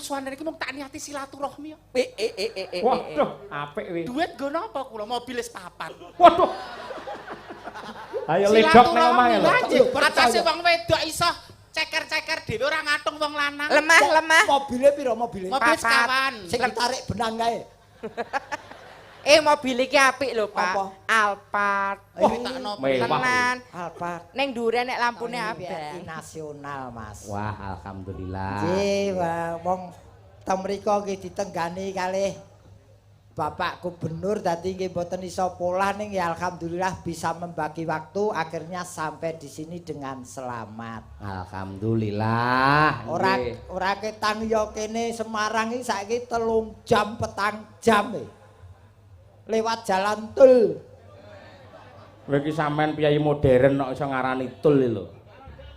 suwanane iki mung tak niati silaturahmi. Waduh, apik kuwi. Duit nggo napa kula? Mobil wis papat. Waduh. Ayo ledok ning omahe lho. Atase wong wedok iso ceker-ceker dhewe ora ngatung wong lanang. Lemah. Mobile piro mobile? Mobil sekawan. Sing ditarik benang kae. Mobil iki apik lho, Pak. Apa? Alphard. Tenan. Alphard. Ning dhuwure nek lampune abang. Iki nasional, Mas. Wah, alhamdulillah. Nggih, wong temriko nggih ditenggani kalih Bapak Gubernur dadi nggih mboten iso polah ning ya alhamdulillah bisa membagi waktu akhirnya sampai di sini dengan selamat. Alhamdulillah. Ora ketang ya kene Semarang iki saiki 3 jam 4 jam lewat jalan tol. Kowe iki sampean piyai modern kok iso ngarani tul lho.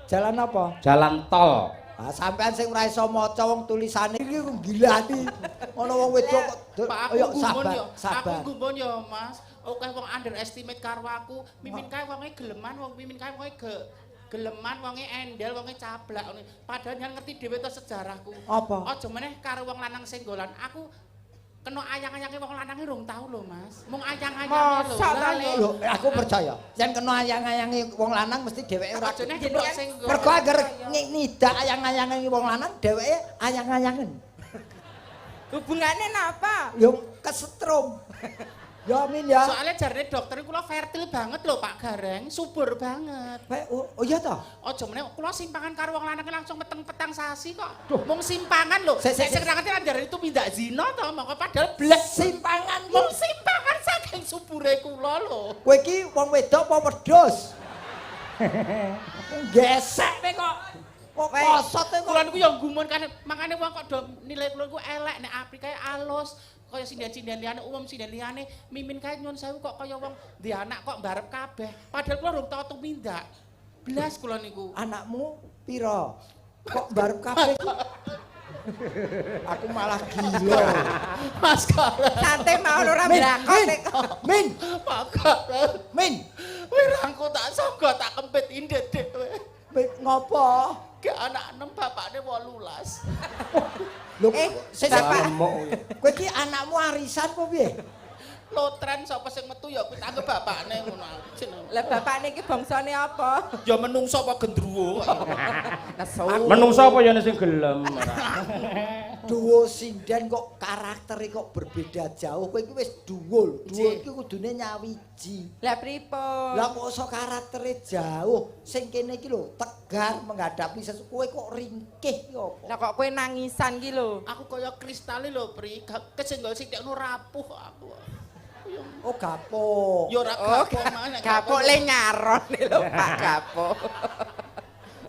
Jalan apa? Jalan tol. Ah sampean sing ora iso maca wong tulisane iki gilani. Ana wong wedok kok Aku sabar. gumun ya, Mas. Oke wong underestimate karo aku. Mimin kae wonge geleman, mimin kae wonge geleman, wonge endel, wonge cablak. Padahal yang ngerti dhewe to sejarahku. Apa? Aja meneh karo wong lanang senggolan. Aku kena ayang-ayange wong lanange rong tau lho, Mas. Mung ayang-ayange lho. Lho, aku percaya. Yen kena ayang-ayange wong lanang mesti dheweke ora Ajane gendok senggol. mergo agar nidak ayang-ayange wong lanang dheweke ayang-ayangen. Hubungane napa? Yo kesetrum. Ya Min ya. Soalnya jarane dokter kula fertil banget lho Pak Gareng, subur banget. Oh iya toh? Aja meneh kula simpangan karo wong lanang langsung peteng-petang sasi kok. Mung simpangan lho. Sing ngerti kan jarane itu pindah zina to, mongko padahal blas Simpangan mung simpangan saking subure kula lho. kowe iki wong wedok apa wedhus? Gesek kok. Kok kosot kok. Kula niku ya gumun kan makane wong kok do nilai kula niku elek nek apik kae alus. Kaya sinden-sinden liyane umum sinden liyane mimin kae nyun sewu kok kaya wong duwe anak kok mbarep kabeh. Padahal kula rung tau tumindak. Blas kula niku. Anakmu piro? Kok mbarep kabeh iki? Aku malah gila. Mas Gareng. Santai mau ora brakon. Min, Pak Gareng. Min. Wirangku tak sangga tak kempit indet dhewe. Ngopo? Ke anak 6 bapakne 18. Lho, Bapak. kowe iki anakmu arisan apa piye? Lotren sapa sing metu ya kuwi tangga bapakne ngono jeneng. Lah bapakne iki bangsane apa? Ya menungso apa gendruwo. Nesu. Menungso apa ya sing gelem ora. Duwo sinden kok karaktere kok berbeda jauh. Kowe iki wis duwul. Duwul iki kudune nyawiji. Lah pripun? Lah kok iso karaktere jauh. Sing kene iki lho tegar menghadapi sesuatu. Kowe kok ringkih iki apa? Lah kok kowe nangisan ki lho. Aku kaya kristale lho, Pri. Kesenggol sithik ngono rapuh aku. Oh gapo. Ya ora gapo maneh. Gapuk le nyaron lho Pak Gapuk.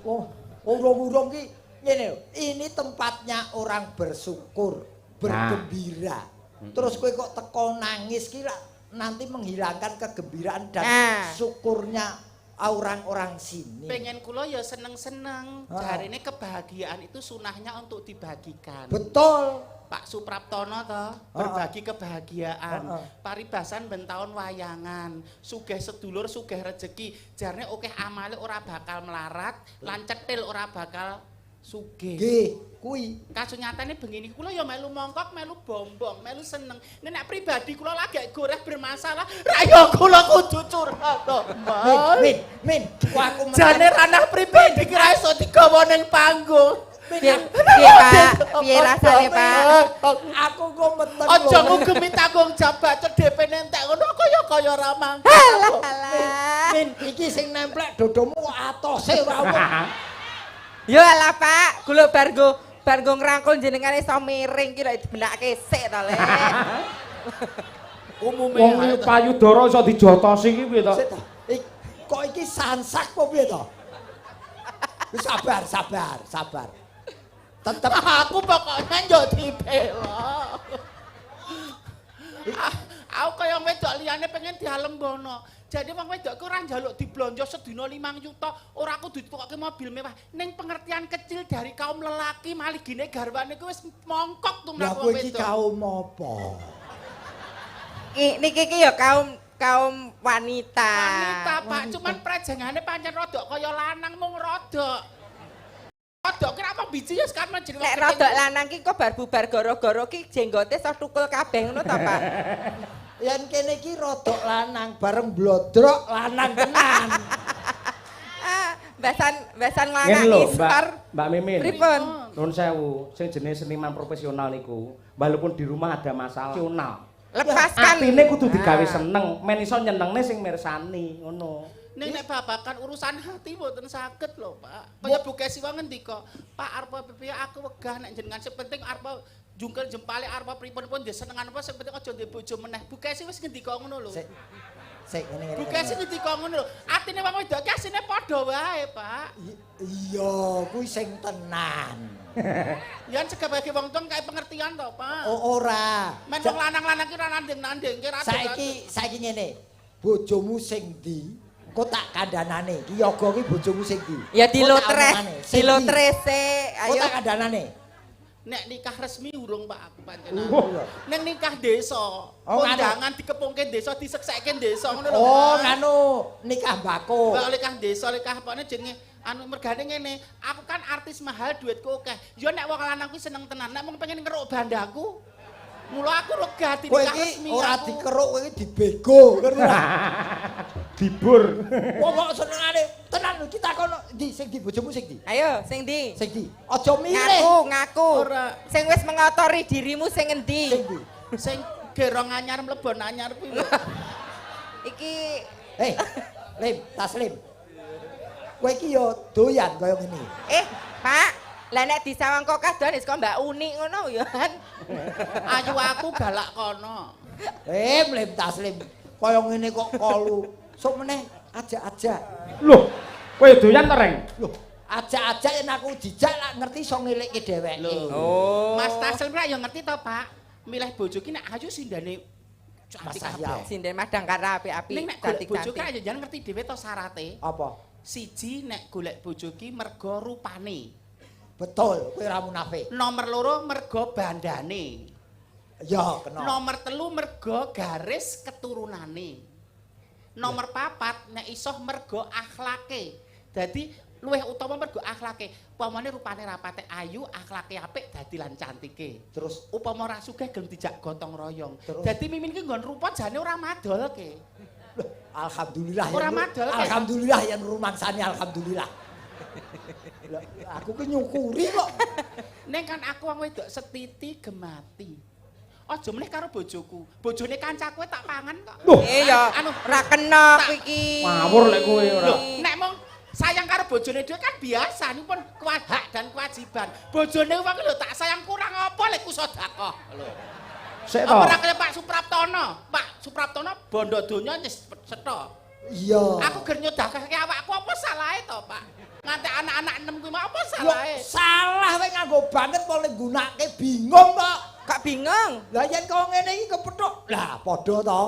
Oh, urung-urung ki ngene lho. Ini tempatnya orang bersyukur, bergembira. Terus kowe kok teko nangis ki nanti menghilangkan kegembiraan dan syukurnya orang-orang sini. Pengen kula ya seneng-seneng. Jarine kebahagiaan itu sunahnya untuk dibagikan. Betul. Pak Supraptono toh berbagi kebahagiaan. Paribasan ben taun wayangan. Sugih sedulur, sugih rejeki. Jarne akeh amale ora bakal melarat, lan cetil ora bakal sugih. Nggih, kuwi. Kasunyatane bengi niku kula ya melu mongkok, melu bombong, melu seneng. Nek pribadi kula lagi goreh bermasalah, ra ya kula kudu curhat to, Mas. Min, aku Jane ranah pribadi ki ra iso digawa ning panggung. Piye Pak? Piye rasane Pak? Aku kok meten. Aja ngugemi tanggung jawab DP nentek ngono kaya ora mangkel. Alah. Min, iki sing nemplek dodomu kok atose ora omong. Yo alah Pak, kula bar nggo ngrangkul jenengan iso miring ki lek dibenake sik to Le. Umume Wong payudara iso dijotosi ki piye to? Kok iki sansak apa piye to? Sabar. Tetep aku pokoknya yo dibela. Aku kaya wedok liyane pengen dialembono. Jadi wong wedok ku ora njaluk diblonjo sedina 5 juta, ora kudu ditukokke mobil mewah. Ning pengertian kecil dari kaum lelaki maligine garwane ku wis mongkok tumrap wong wedok. Lah kowe iki kaum apa? Niki ki ya kaum wanita. Wanita Pak, cuman prajengane pancen rodok kaya lanang mung rodok. Rodok kira apa biji ya sekarang jeneng. Nek rodok lanang ki kok bar bubar goro-goro ki jenggote iso tukul kabeh ngono to, Pak? Yen kene iki rodok lanang bareng blodrok lanang tenan. Besan Ngene lanang lho, ispar. Mbak Mimin. Pripun? Nuwun sewu, sing jenis seniman profesional niku, walaupun di rumah ada masalah, profesional. Lepaskan. Atine kudu digawe seneng, men iso nyenengne sing mirsani, ngono. Nek babakan urusan hati mboten saged lho, Pak. Kaya Bu Kesi wae ngendika, Pak arep piye aku wegah nek jenengan sepenting arep jungkel jempale arep pripun-pun disenengan apa sepenting aja ndek bojo meneh. Bu Kesi wis ngendika ngono lho. Sik ngene. Bu Kesi ngendika ngono lho. Atine wong wedok ki asine padha wae, Pak. Iya, kuwi sing tenan. Yen sebagai wong tuwa kae pengertian to, Pak. Oh ora. Men wong lanang-lanang ki ora nanding-nanding ki ra. Saiki ngene. Bojomu sing ndi? Kok tak kandhanane. Ki yoga ki bojomu sing ndi? Ya dilotres sik. Kok Ayo. tak kandhanane. Nek nikah resmi urung Pak aku pancen. Oh. Nek nikah desa, kondangan dikepungke desa, diseksekke desa ngono lho. Oh, Pak. nganu nikah mbako. Mbak nikah desa, nikah apane jenenge anu mergane ngene. Aku kan artis mahal duitku akeh. Ya nek wong lanang kuwi seneng tenan, nek mung pengen ngeruk bandaku. Mula aku lega di Kowe nikah iki resmi. ora aku. dikeruk, kowe iki dibego, ngerti ora? Dibur. Wong kok senengane tenan iki takono ndi sing di bojomu sing ndi? Ayo, sing ndi? Sing ndi? Aja milih. Ngaku. Ora. Sing wis mengotori dirimu sing endi? Sing ndi? Sing gerong anyar mlebon anyar kuwi lho. Iki Lim, Taslim. Kowe iki yo doyan kaya ngene. Pak, lah nek disawang kok kadoan wis kok Mbak Uni ngono ya kan. Ayu aku galak kono. Lim Taslim. Kaya ngene kok kolu. Sok meneh ajak-ajak. Loh, kowe doyan to, Reng? Loh, ajak-ajak yen aku dijak lak ngerti iso ngelikke dheweke. Oh. Mas Taslim ra ya ngerti to, Pak. Milih bojo ki nek ayu sindane cantik Mas kabeh. Ahyal. Sinden madang karo api-api. Ning nek golek bojo ki aja jangan ngerti dhewe to syarate. Apa? Siji nek golek bojo ki mergo rupane. Betul, kowe ora munafik. Nomor loro mergo bandane. Ya, kena. Nomor telu mergo garis keturunane. Nomor papat nek iso mergo akhlake. Dadi luwih utama mergo akhlake. Upamane rupane rapate ayu, akhlake apik dadi lan cantike. Terus Upama ora sugih gelem dijak gotong royong. Terus? Dadi mimin ki nggon rupa jane ora madolke. loh, alhamdulillah Ora madol, Kek. alhamdulillah yen rumangsane alhamdulillah. Lah, aku ki nyukuri kok. Ning kan aku wong wedok setiti gemati. Aja meneh karo bojoku. Bojone kancaku tak pangan kok. Ya, anu ora kena iki. Ngawur lek kowe ora. Loh, nek mong sayang karo bojone dhewe kan biasa ini pun hak dan kewajiban. Bojone wong lho tak sayang kurang apa lek ku sedekah lho. Sik to. Apa ora kaya Pak Supraptono? Pak Supraptono bondo donya wis setha. Iya. Aku ger nyodakake awakku apa salahe to, Pak? Nganti anak-anak 6 kuwi apa Loh, salahe? salah kowe nganggo banget kok nggunakake bingung kok. Kok bingung? Lah yen kok ngene iki kepethuk. Lah padha to.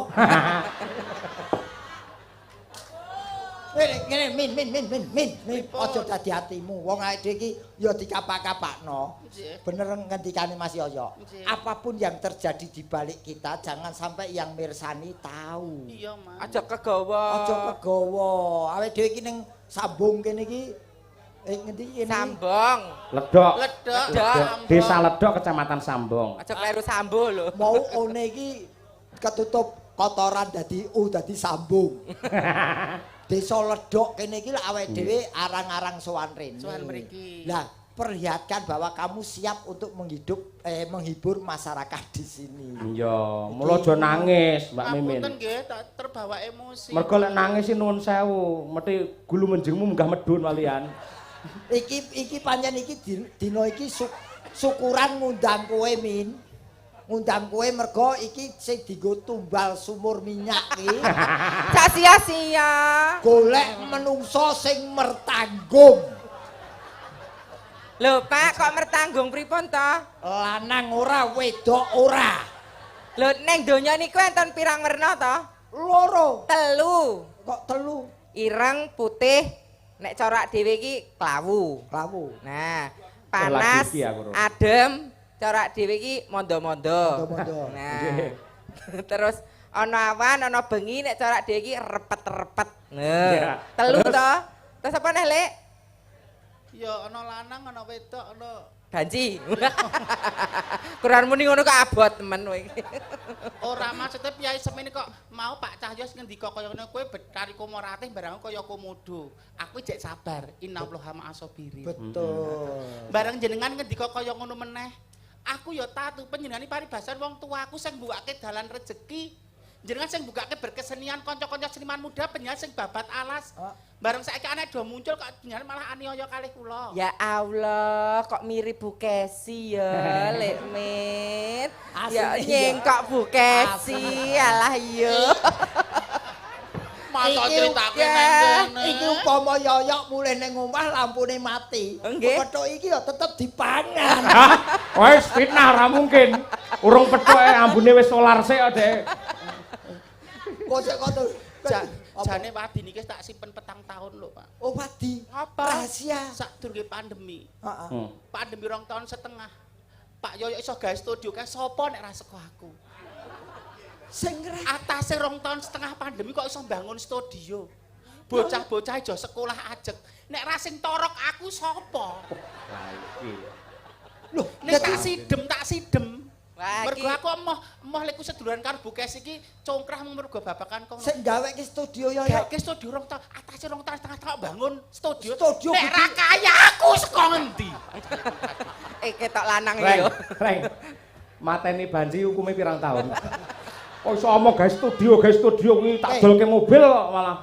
Ngene min. Aja dadi atimu. Wong awake dhewe iki ya dikapak-kapakno. Nggih. Bener ngendikane Mas Yoyo. Nggih. Apapun yang terjadi di balik kita jangan sampai yang mirsani tahu. Iya, Mas. Aja kegawa. Aja kegawa. Awake dhewe iki ning sambung kene iki ngendi kene? Sambong. Ledok. Ledok. Desa Ledok, Kecamatan Sambong. Aja kleru sambo lho. Mau one iki ketutup kotoran dadi dadi sambung. Desa Ledok kene iki lak awake dhewe arang-arang sowan rene. Sowan mriki. Lah, perlihatkan bahwa kamu siap untuk menghibur masyarakat di sini. Iya, mula aja nangis, Mbak Mimin. Ngapunten nggih, tak terbawa emosi. Mergo lek nangis nuwun sewu, mesti gulu menjengmu munggah medun walian. Iki pancen iki dina iki syukuran ngundang kowe Min. Ngundang kowe mergo iki sing dienggo tumbal sumur minyak iki. Sak sia-sia. Golek menungso sing mertanggung. Lho, Pak, kok mertanggung pripun to? Lanang ora, wedok ora. Lho, neng donya niku enten pirang werna to? Loro. Telu. Kok telu? Ireng, putih, nek corak dhewe iki klawu. Klawu. Nah, panas, Lagi iki aku, Ro. adem, corak dhewe iki mondo-mondo. Mondo-mondo. Nah. Terus ana awan, ana bengi nek corak dhewe iki repet-repet. Nah, Iya. telu Terus? to. Terus apa neh, Lek? Ya ana lanang, ana wedok, ana Ganci. Kurang muni ngono kok abot temen kowe iki. ora maksudnya piyai semene kok mau Pak Cahyo ngendika kaya ngene kowe betari komoratih barang kaya komodo. Aku jek sabar, innallaha ma'asobirin. Betul. Barang jenengan ngendika kaya ngono meneh. Aku ya tatu panjenengane paribasan wong tuaku sing mbukake dalan rejeki. Jenengan sing mbukake berkesenian kanca-kanca seniman muda penyanyi sing babat alas. Bareng saiki anak do muncul kok jenengan malah aniaya kalih kula. Ya Allah, kok mirip Bu Kesi ya, Lek Mit. Ya Asli, nyengkok Bu Kesi, alah iya. Masa Iki critake ya, nang kene. Iki upama yoyok mulih ning omah lampune mati. Nggih. Petuk iki ya tetep dipangan. Wes fitnah ora mungkin. Urung petuk ambune wis solar sik kok, Dek. Kok sik kok tuh. Jane wadi niki tak simpen 4 tahun lho, Pak. Oh, wadi. Apa? Rahasia. Sadurunge pandemi. Heeh. Pandemi 2 tahun setengah. Pak Yoyo iso gawe studio kae sapa nek ra saka aku. Sing ngreh. Atase 2 tahun setengah pandemi kok iso bangun studio. Bocah-bocah ijo sekolah ajeg. Nek ra sing torok aku sapa? Lah iki. Loh, Nek dadi tak sidem. Wah, Mergo iki aku emoh lek seduluran karo Bukes iki congkrah mergo babakan kono. sing gawe ki studio yoyok. Gawe studio 2 tahun, atase 2 tahun setengah tak bangun studio. Studio Nek gede. ra kaya aku saka ngendi? ketok lanang Reng, yo. Reng. Mateni Banji hukume pirang tahun? Kok iso omong gawe studio kuwi tak dolke mobil kok malah.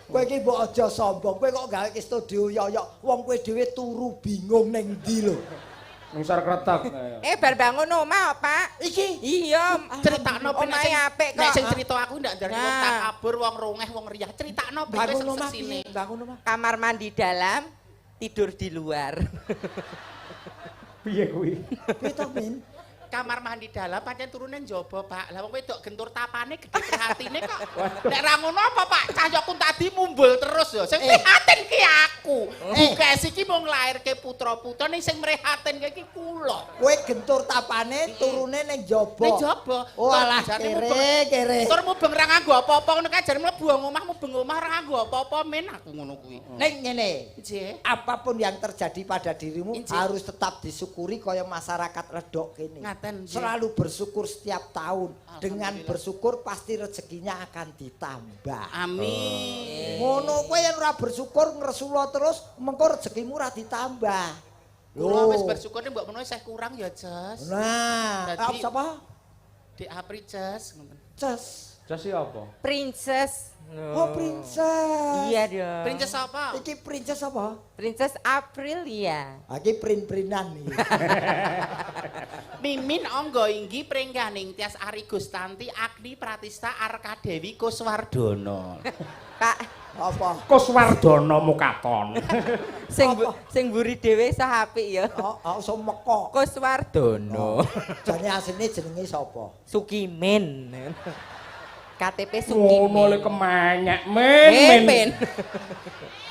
Kowe iki mbok aja sombong. Kowe kok gawe ki studio yoyok. Wong kowe dhewe turu bingung ning ndi lho. Ning sar kretek. Bar bangun omah, Pak. Iki Iya, Critakno ben omahe apik kok. Nek sing cerita aku ndak ndari wong Nah. tak kabur, wong rongeh, wong riah. Critakno ben bangun wis omah sesine. piye? Bangun omah. Kamar mandi dalam, tidur di luar. Piye kuwi? Piye to, Min? Kamar mandi dalam pancen turune njaba, Pak. Lah wong wedok gentur tapane gede prihatine kok. Nek ra ngono apa, Pak? Cahyoku tadi mumbul terus ya. Sing prihatin ki aku. Bukes iki mung nglairke putra-putra ning sing mrihatinke iki kula. Kowe gentur tapane turune ning jaba. Ning jaba. Oh alah Jane kere. Tur mubeng ra nganggo apa-apa ngono kae jare mlebu omah mubeng omah ra nganggo apa-apa men aku ngono kuwi. Ning ngene. Nggih. Apapun yang terjadi pada dirimu Inci. harus tetap disyukuri kaya masyarakat redok kene. Ngaten, nggih. Selalu bersyukur setiap tahun. Dengan Alhamdulillah. bersyukur pasti rezekinya akan ditambah. Amin. Ngono kowe yen ora bersyukur ngresula terus mengko rezekimu ora ditambah. Kula wis bersyukur nek mbok menawa isih kurang ya, Jas. Nah, Dadi- sapa? Dik Apri Jas ngoten. Ces. Jas apa? Princess. Oh, princess. Iya dong. Princess apa? Iki princess apa? Princess Aprilia. Iki prin-prinan iki. Mimin Angga Inggi Pringganing Tias Ari Gustanti Agni Pratista Arkadewi Kuswardono. Pak, Apa? Kuswardono Mukaton. sing mburi dhewe sah apik ya. Oh, iso meko. Kuswardono. Jane asline jenenge sapa? Sukimin. KTP Ngono Sukimin. le kemenyek men. Men.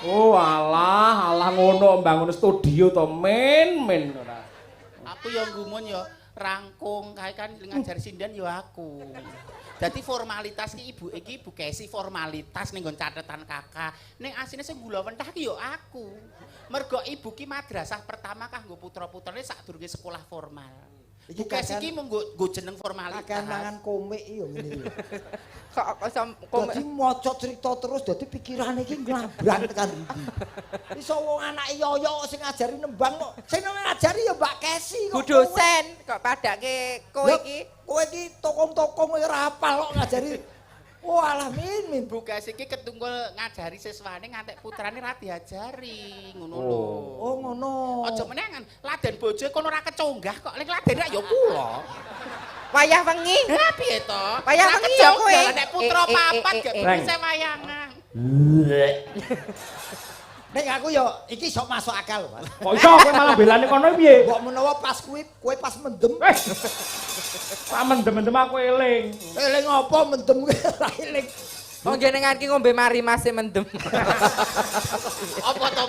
Oh alah ngono bangun studio to men. Ora. Aku ya gumun ya rangkung kae kan ngajari sindan ya aku. Dadi formalitas ki ibu iki Ibu Kesi formalitas ning nggon catetan kakak. Ning asine sing gula wentah ki ya aku. Mergo ibu ki madrasah pertama kanggo putra-putrane sadurunge sekolah formal. Iki Ibu Kesi kakean- ki mung nggo jeneng formalitas. Kakean mangan komik ya ngene iki. Kok Dadi maca cerita terus dadi pikirane iki nglabrang tekan ndi. Iso wong anake yoyo sing ngajari nembang kok. Sing ngajari ya Mbak Kesi kok. Bu dosen kok padake kowe Lho, iki Kowe iki tokong-tokong ora hafal kok ngajari. Oh alah min. Ibu Kesi ki ketunggul ngajari siswane ngantek putrane ra diajari ngono lho. Oh ngono. Aja menengan laden bojo kono ora keconggah kok. Ning laden ra ya kula. wayah wengi. Lah piye to? Wayang Ra wengi ya keconggah, kowe. lah nek putra papat gak Reng. bisa wayangan. Nek aku ya iki sok masuk akal lho, Mas. Kok iso kowe malah belani kono piye? Mbok menawa pas kuwi kowe pas mendem. Tak mendem-mendem aku eling. Eling apa mendem kuwi ora eling. Wong jenengan ki ngombe mari masih mendem. Apa to?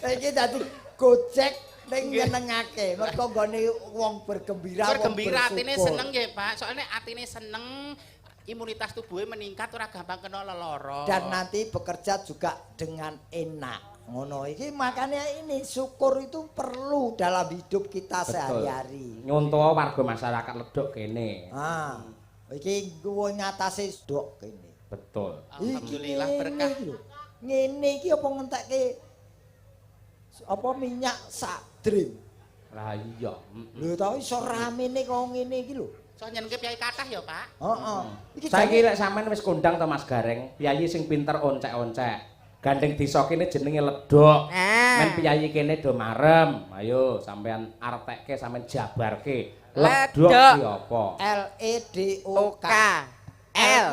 Iki dadi gojek ning nyenengake. Mergo nggone wong bergembira, Bergembira wong atine bersyukur. seneng nggih, Pak. Soalnya atine seneng imunitas tubuhnya meningkat ora gampang kena lelara. Dan nanti bekerja juga dengan enak. Ngono iki makanya ini syukur itu perlu dalam hidup kita sehari-hari. Nyontoh warga masyarakat Ledok kene. Ah, iki kuwi ngatasi dok kene. Betul. Alhamdulillah berkah. Ngene iki apa ngentekke apa minyak sadrim. Lah iya. Lho ta iso ramene kok ngene iki lho. So nyenengke piyai kathah ya, Pak. Heeh. Iki Saiki lek sampean wis kondang to Mas Gareng, piyayi sing pinter oncek-oncek. Gandeng desa kene jenenge Ledok. Men piyayi kene do marem. Ayo sampean artekke sampean jabarke. Ledok ki apa? LEDOK. L.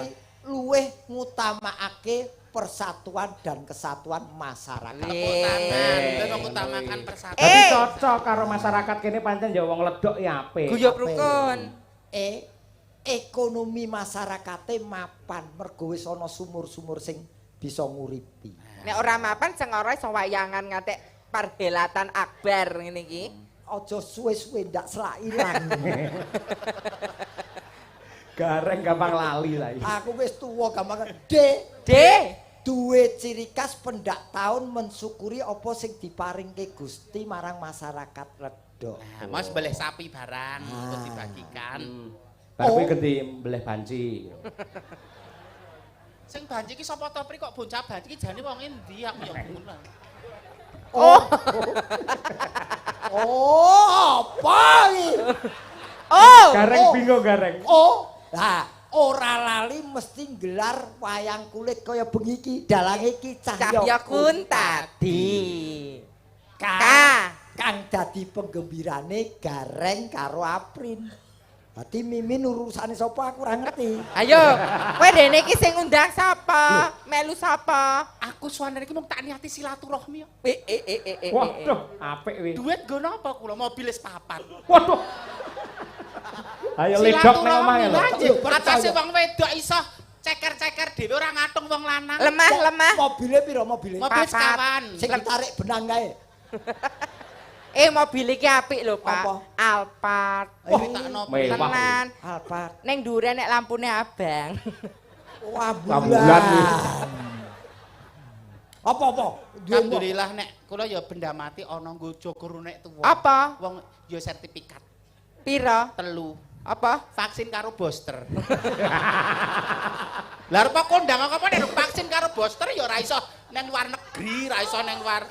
Luweh ngutamaake persatuan dan kesatuan masyarakat. Dan mengutamakan persatuan. Tapi cocok karo masyarakat kene pancen ya wong Ledok ya apik. Guyub rukun. Ekonomi masyarakate mapan mergo wis ana sumur-sumur sing bisa nguripi. Nek ora mapan sing ora iso wayangan ngatek perhelatan akbar ngene iki. Aja suwe-suwe ndak selak ilang. Gareng gampang lali lah iki. Aku wis tuwa gampang. D. Duwe ciri khas pendak tahun mensyukuri apa sing diparingke Gusti marang masyarakat Ledok. Nah, Mas boleh sapi barang untuk dibagikan. Bar kuwi ganti mbleh banci. Sing banci ki sapa to Pri kok bocah banci ki jane wong endi aku ya ngono. Apa iki? Oh. Gareng bingung gareng. Lah ora lali mesti gelar wayang kulit kaya bengi iki dalange iki Cahya Kuntadi. Kang dadi penggembirane Gareng karo Aprin. Dadi Mimin urusane sapa aku ora ngerti. Ayo, kowe dene iki sing undang sapa? Melu sapa? Aku suwane iki mung tak niati silaturahmi ya. Waduh, apik kuwi. Duit nggo napa kula mobil wis papat. Waduh. Ayo ledok nang omah lho. Atase wong wedok iso ceker-ceker dhewe ora ngatung wong lanang. Lemah. Mobile piro mobile? Mobil sekawan. Sing ditarik benang kae. Mobil iki apik lho, Pak. Apa? Alphard. Takno Mewah. Tenan. Alphard. Ning ndure nek lampune abang. Wah, Bulan bulan. iki. Apa? Alhamdulillah nek kula ya benda mati ana nggo Jogoro nek tuwa. Apa? Wong ya sertifikat Pira? 3. Apa? Vaksin karo booster. Lah arep kondang apa nek vaksin karo booster ya ora iso nang luar negeri, ora iso nang luar.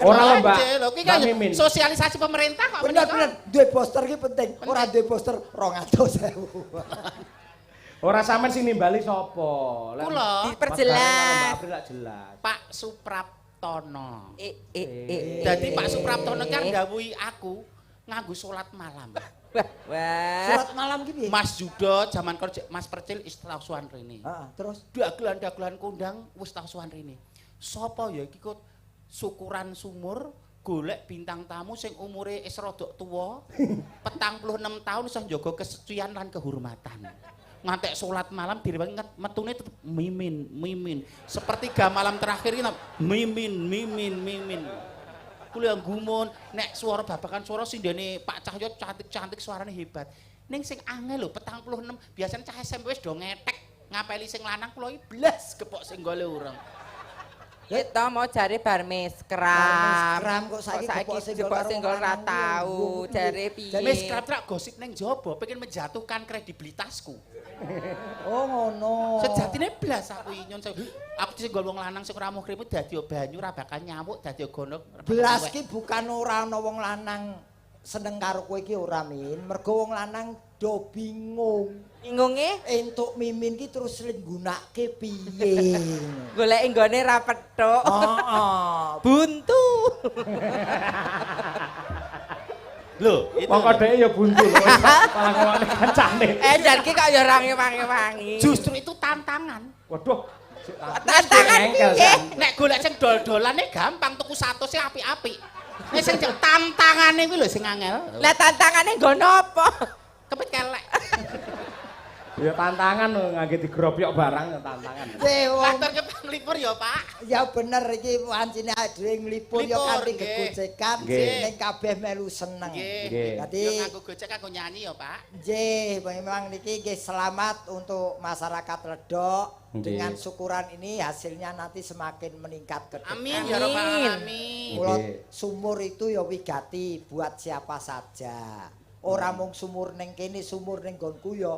Ora lho, Mbak. Lho iki Mbak kan Mimin. sosialisasi pemerintah kok Bener-bener duwe poster iki penting. Ora duwe poster 200.000. Ora sampean sing nimbali sapa? Kula Diperjelas. Mbak jelas. Pak Supraptono. Dadi Dadi Pak Supraptono kan ndhawuhi aku nganggo salat malam. Wah. Surat malam ki piye? Mas Judo zaman kerja Mas Percil istausuan rene. Heeh, terus Dagelan-dagelan kondang wis tausuan rene. Sapa ya iki kok syukuran sumur golek bintang tamu sing umure wis rada tuwa 46 tahun iso njaga kesucian lan kehormatan. Ngantek salat malam direwangi metune tetep mimin. Sepertiga malam terakhir iki mimin. Kula gumun nek swara babakan swara sindene Pak Cahyo cantik-cantik suarane hebat. Ning sing angel lho 46 biasane cah SMP wis do ngetek ngapeli sing lanang kula iki blas kepok sing gole urang. Kita mau cari barmeskram. Barmeskram kok saiki jebok singgol ra tau. Jare piye? Wis kerap-kerap gosip ning jaba pengen menjatuhkan kredibilitasku. Oh ngono. Sejatine blas aku nyun sewu. Aku sing wong lanang sing ora mukriput dadi banyu ora bakal nyamuk dadi gonok. Belas ki bukan ora ana wong lanang seneng karo kowe iki ora Min. Mergo wong lanang do bingung. Bingunge Entuk Mimin ki terus nggunakake piye. golek nggone ra pethuk. Heeh. Buntu. Lho, itu. Wong kodheke ya buntu lho. Malah ngomongane kancane. Dan ki kok ya ora wangi-wangi. Justru itu tantangan. Waduh. Tantangan Engkel, piye? San. Nek golek sing dol-dolane gampang tuku 100 sing apik-apik. Nek sing tantangane kuwi lho sing angel. Lah tantangane nggono apa? Kepit kelek. Ya tantangan lho ngangge digrobyok barang ya tantangan. Atur ke panglipur ya, Pak. Ya bener iki wancine dhewe nglipur ya kanthi Nggih. gegojekan Nggih. ning kabeh melu seneng. Nggih. Dadi Yo nganggo gojek kanggo nyanyi ya, Pak. nggih memang niki nggih selamat untuk masyarakat Ledok. Nggih. Dengan syukuran ini hasilnya nanti semakin meningkat ke depan. Amin ya rabbal alamin. Mula Nggih. sumur itu ya wigati buat siapa saja. Ora mung sumur ning kene, sumur ning nggonku ya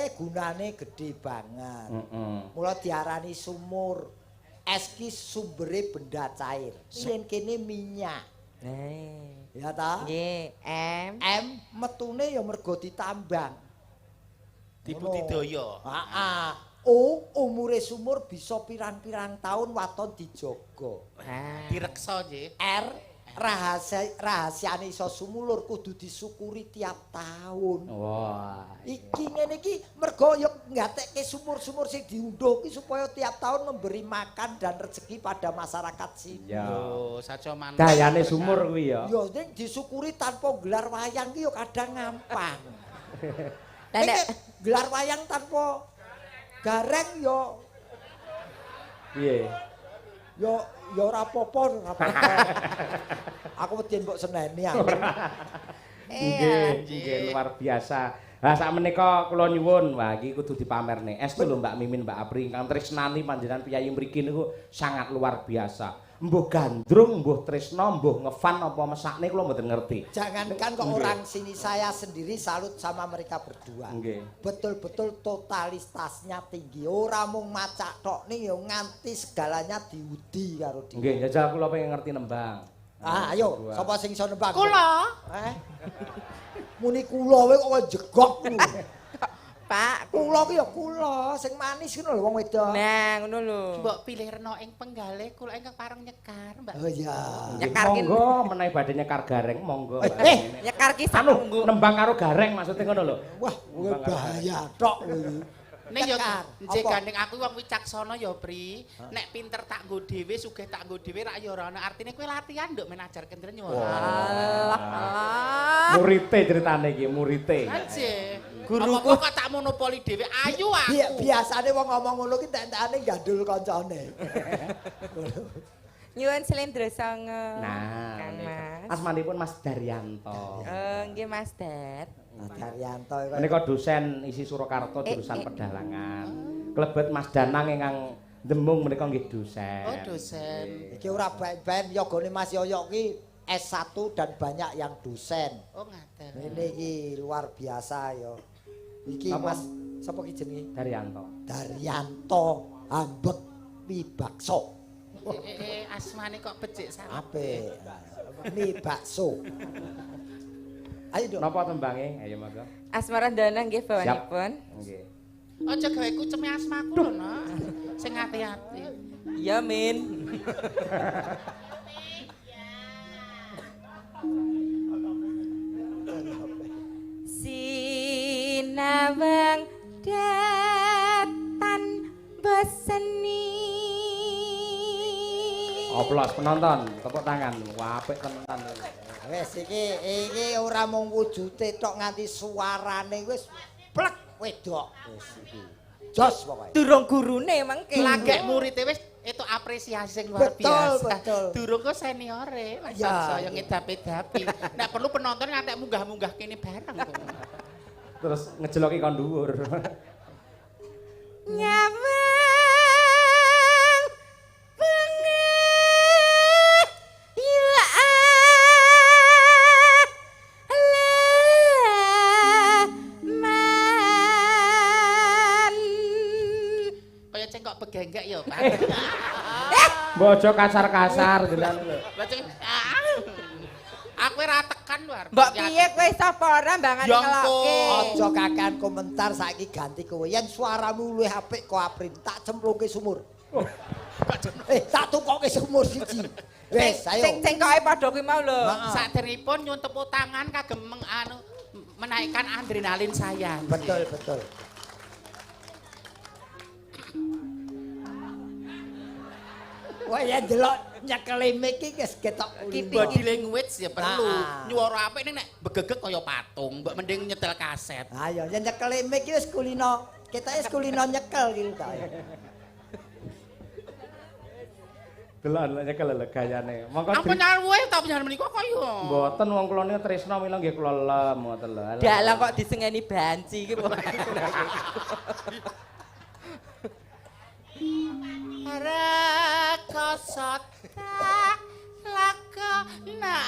gunane gede banget. Mula diarani sumur. Es ki sumbere benda cair. Yen kene minyak. Ya ta? Nggih, M metune ya mergo ditambang. Dibudidaya. Heeh. O umure sumur bisa pirang-pirang tahun waton dijaga. Direksa nggih. R rahasiane iso sumulur kudu disyukuri tiap tahun. Wah. Iki ngene iki mergo ya ngatekke sumur-sumur sing diundhuh ki supaya tiap tahun memberi makan dan rezeki pada masyarakat sini. Ya. Yo, saja mantap. Dayane sumur kuwi ya. Ya ning disyukuri tanpa gelar wayang ki ya kadang ngampang. Lah nek Gelar wayang tanpa gareng ya Piye? ya ora apa-apa. Aku wedi mbok seneni aku. Nggih, luar biasa. Lah sak menika kula nyuwun, wah iki kudu dipamerne. Estu lho Mbak Mimin, Mbak Apri ingkang tresnani panjenengan piyayi mriki niku sangat luar biasa. Mbuh gandrung, mbuh tresna, mbuh ngefan apa mesakne kula mboten ngerti. Jangankan kok orang sini saya sendiri salut sama mereka berdua. Nggih. Betul-betul totalitasnya tinggi. Ora mung macak tok nih yo nganti segalanya diudi karo dia. Nggih, jajal kula pengen ngerti nembang. Ayo, sapa sing iso nembang? Kula. Muni kula kowe kok jegok ku. Pak, Kula ki ya kula, sing manis ngono lho wong wedok. nah ngono lho. Mbok pilih rena ing penggalih, kula ingkang pareng nyekar, Mbak. Oh iya. Nyekarkin. Monggo menawi badhe nyekar gareng, monggo. Nyekar ki Anu sakunggu. nembang karo gareng maksudnya ngono lho. Wah, kowe bahaya tok kowe. Ning yo Nyekar. nggih Apa? gandeng aku wong wicaksana ya, Pri. Nek pinter tak nggo dhewe, sugih tak nggo dhewe rak ya ora ana artine kowe latihan nduk men ajarken dene yo. Alah. Murite ceritane iki, murite. Aje. Guruku kok tak monopoli dhewe. Ayu aku. Biasane wong ngomong ngono ki entek-entekane gandul kancane. nyuwun slendra sanga. Nah, Kang Mas. asmanipun Mas Daryanto. Nggih Mas Dad. Daryanto iku. Menika dosen isi Surakarta jurusan pedalangan. Klebet Mas Danang ingkang demung menika nggih dosen. Oh, dosen. Iki ora bae-bae yogane Mas Yoyo ki S1 dan banyak yang dosen. Oh, ngaten. Ini iki luar biasa ya. Iki Apa? Mas sapa ki jenenge? Daryanto. Daryanto Ambek Mi Bakso. Asmane kok becik sangat. Apik. Mi Bakso. Ayo dong. Napa tembange? Ayo monggo. Asmara Dana nggih bawanipun. Nggih. Aja gawe kuceme asmaku lho, Nak. Sing ati-ati. Ya Min. Sinawang datan beseni. Oplos penonton, tepuk tangan. Wah, apik tenan. Wes iki ora mung wujude tok nganti suarane wis plek wedok. Wis iki. Jos pokoke. Durung gurune mengke. Lagek murid wis itu apresiasi sing luar Betul, biasa. betul. Durung kok seniore, Ya, saya ngedapi-dapi. Nek perlu penonton ngantek munggah-munggah kene bareng kok. Terus ngejeloki kon dhuwur. Nyawang bengi ya man. Kaya cengkok begenggek ya, Pak. Bojo kasar-kasar jenengan lho. Baceng. Aku ora tekan luar. Mbok piye kowe sapa ora mbangan Ya ngelokke. Aja kakean komentar saiki ganti kowe. Yen suaramu luwih apik kok Aprin, tak cemplungke sumur. Tak tukokke sumur siji. Wes, Sing ayo. cengkoke padha kuwi mau lho. Saderipun nyuwun tepuk tangan kagem menaikkan adrenalin saya. Betul, betul. Wah, ya delok Nyekeli mic iki wis ketok Body language ya perlu. Ah. Nyuara apik nek begegek kaya patung, mbok mending nyetel kaset. Ayo yen nyekeli mic iki wis kulino. Ketoke wis kulino nyekel iki ta. Delok nyekel lho gayane. Monggo Apa nyawuhe ta panjenengan menika kaya. mboten wong kula niku tresna mila nggih kula lem ngoten lho. Dalang kok disengeni banci iki. Rakasata lakonane.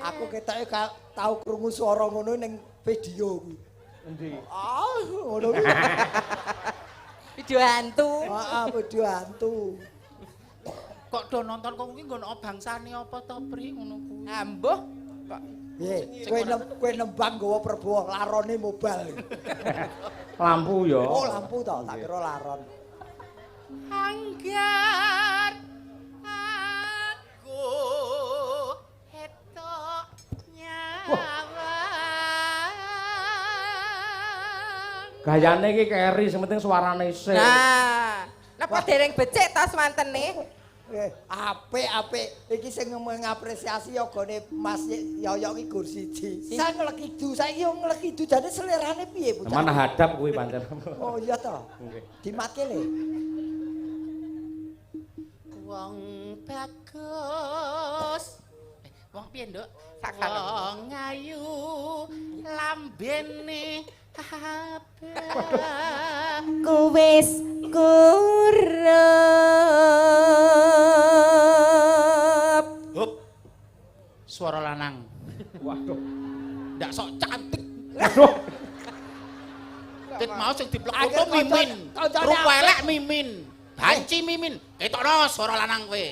Aku ketoke tau krungu swara ngono ning video kuwi. Endi? Ah, ngono kuwi. Video hantu. Heeh, video hantu. Kok do nonton kok kuwi nggon bangsane apa to, Pri ngono kuwi. Ambuh kok Kowe nembang gawa perboh larone mobile. Lampu ya. Oh, lampu to, tak kira laron. Anggar aku etok nyawa. Gayane iki keri sing penting suarane isih. Nah, napa dereng becik ta swantene? Apik. Iki sing ngapresiasi yogane Mas Yoyo iki gur siji. Saya nglekidu, saiki yo nglekidu jane selerane piye bocah? Mana hadap kuwi pancen. Oh iya to. Nggih. Dimatke le. Wong bagus. Wong piye, Nduk? Sakjane. Wong ayu lambene Kuwis kurup. Hup. Suara lanang. Waduh. Ndak sok cantik. Waduh. Ket mau sing diplek Akhir foto mimin. kancane Rupa apik. elek mimin. Banci mimin. Ketokno suara lanang kowe.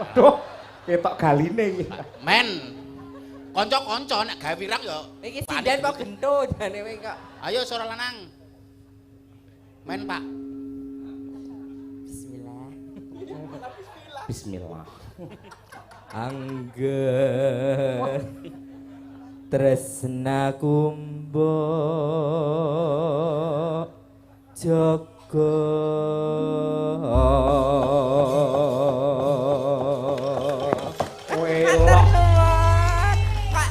Waduh. Ketok galine iki. Men. Kanca-kanca nek gawe wirang ya. Iki sinden kok gento jane kowe kok. Ayo suara lanang. Men, Pak. Bismillah. Bismillah. Angger tresna kumbo jaga Kowe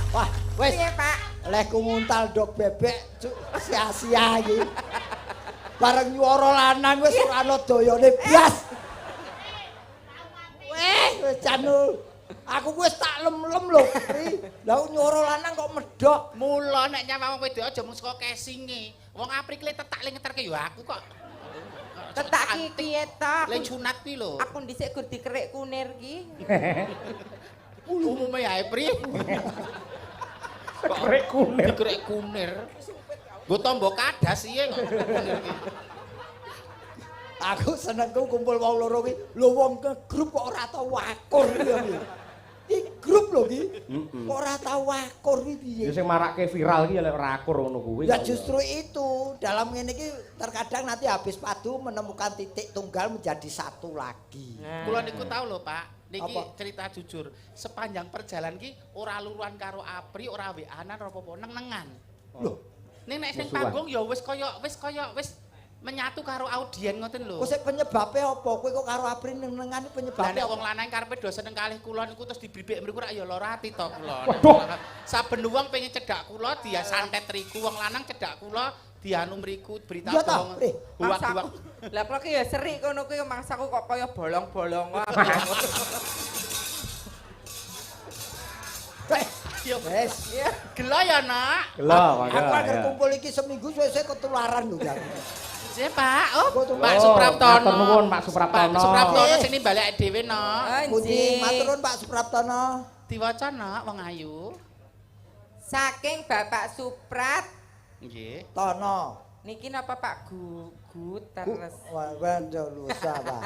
Wah, wis Piye, Pak? leh ku nguntal dog bebek cuk, sia-sia iki. Bareng nyuara lanang wis ora ana dayane blas. Wis janu. Aku wis tak lem-lem lho, Pri. Lah nyuara lanang kok medhok. Mula nek nyawa wong wedok aja mung saka casinge. Wong aprikle tetak le ngeterke ya aku kok. Tetak ki piye ta? Le sunat pi lho. Aku dhisik gur dikerik kunir ki. Umume ae Pri. Krek kunir. Dikerek kunir. Nggo tombo kadas iye kok kunir ki. Aku senengku kumpul wong loro ki. Lho wong ke grup kok ora tau wakur iki. Iki grup lho ki. Kok ora tau wakur iki piye? Ya sing marake viral ki ya lek ora akur ngono kuwi. Ya justru itu, dalam ngene iki terkadang nanti habis padu menemukan titik tunggal menjadi satu lagi. Kula niku tau lho, Pak. Niki Apa? cerita jujur, sepanjang perjalanan ki ora luruan karo Apri, ora weanan ora apa-apa, neng-nengan. Loh, Ning nek sing Musuhan. panggung ya wis menyatu karo audien ngoten lho. kok sik penyebabe apa? Kowe kok karo Apri nenengan Lah penyebabe nek apa? wong lanang karepe do seneng kalih kula niku terus dibribek mriku rak ya lara ati to kula. Waduh. Saben wong pengen cedak kula dia santet riku, wong lanang cedak kula dianu mriku berita Iya ta, bohong. Pri? Huwak-huwak. Lah kok ki ya serik kono kuwi mangsaku kok kaya bolong-bolong wae. Wes, Ya. Gelo ya, Nak. Gelo, aku agar ya. kumpul iki seminggu suwe-suwe ketularan lho, Jang. Sih, Pak. Oh, Betul. Pak Oh, Supraptono. matur nuwun, Pak Supraptono. Pak Supraptono Eh. sing nimbalek dhewe, no. Pundi Anjing. maturun Pak Supraptono. Diwaca, no, wong ayu. Saking Bapak Suprat Nggih. Tono. niki napa Pak Gugu terus. Wah, lusa, Pak.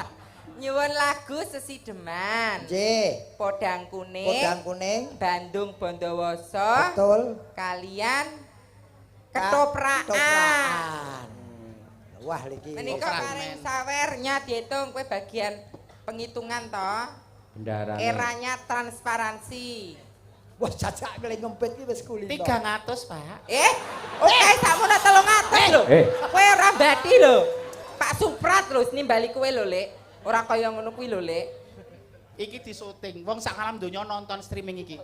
Nyuwun lagu Sesideman. Nggih. Podang Kuning. Podang kuning. Bandung Bondowoso. Betul. Kalian Ketoprakan. Ketoprakan. Wah, iki. Menika fragmen. paring sawernya dihitung kowe bagian penghitungan toh. Bendarane. Eranya transparansi. Wah jajak nglengempit ki wis kulino. 300, Pak. Oke, sakmono 300 lho. Kowe ora bathi lho. Pak Suprat lho nimbali kowe lho, Lek. Ora kaya ngono kuwi lho, Lek. Iki disuting. Wong sak alam donya nonton streaming iki.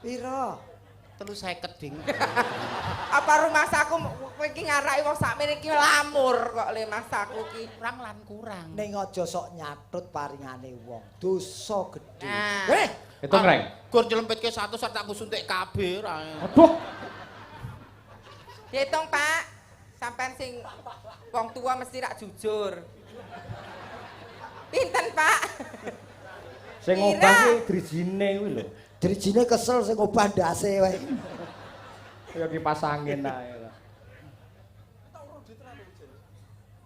Pira? 350 ding. Apa rumah saku kowe iki ngaraki wong sakmene iki lamur kok le masaku ki. Kurang lan kurang. Ning aja sok nyatut paringane wong. Dosa gedhe. Nah. Hitung, Reng. Gur nyelempitke 100 sak tak suntik kabeh ra. Aduh. Diitung, Pak. Sampeyan sing wong tua mesti rak jujur. Pinten, Pak? Sing Pira? ngobah ki drijine kuwi lho. Drijine kesel sing ngobah ndase wae. Kaya kipas angin ae.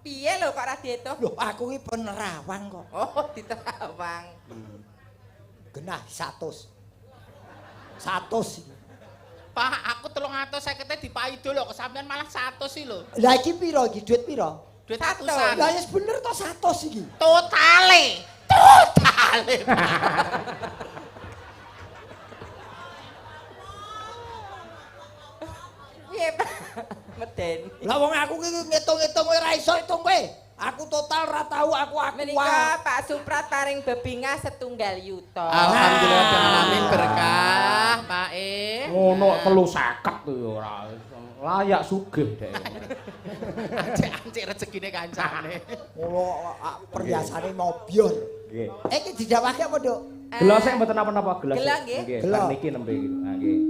Piye lho kok ora diitung? Loh, aku ki penerawan kok. Oh, diterawang. Genah 100. 100 iki. Pak, aku 350 dipaido lho, kesampean malah 100 sih lho. Lah iki pira iki? Duit pira? Duit 100. ratusan. Lah ya bener to 100 iki. Totale. Piye, Pak? Medeni. Lah wong aku ki ngitung-ngitung kowe ora iso hitung kowe. Aku total ora tahu aku Menika Pak Suprat paring bebingah 1 yuta. Alhamdulillah alamin berkah, Pak Ngono 350 tuh ora layak sugih dek. Ancik-ancik rezekine kancane. Mula perhiasane mobil. Nggih. Iki didawake apa, Duk? Gelas sik mboten apa-apa gelas. Gelas nggih. Nggih, Gelas. bar niki nembe iki. Ha nggih.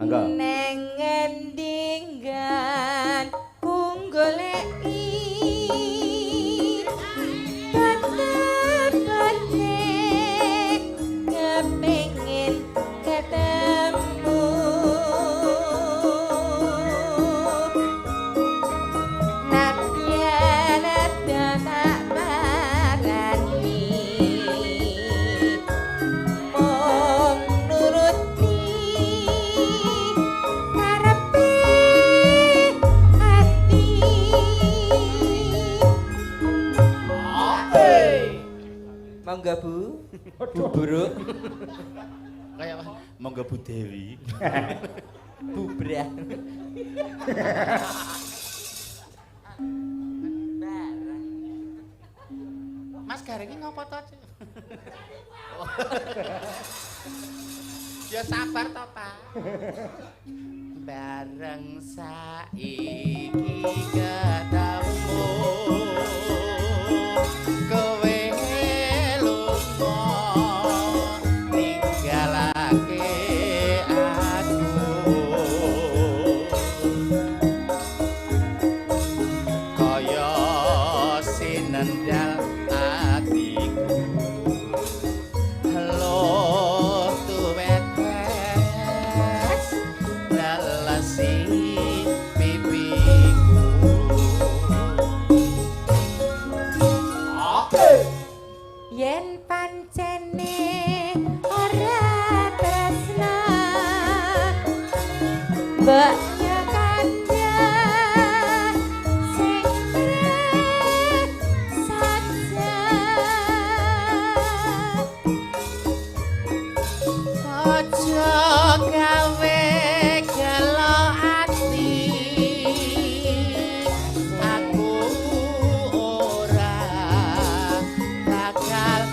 Mangga. Neng ngendinggan kunggoleki bete-bete kepengin ketemu nadyan ada tak marani mong nuruti karepe ati. Monggo Bu. Bubruk. Kayak monggo Bu Dewi. Bubrah. Mas Gareng iki ngopo to? Ya sabar to, Pak. Bareng saiki ketemu kowe lunga ninggalake aku kaya sinendal atiku lo tuwetes lelesi pipiku. Yen pancene ora tresna mbok nyakanda sing saja Aja gawe gelo ati aku ora bakal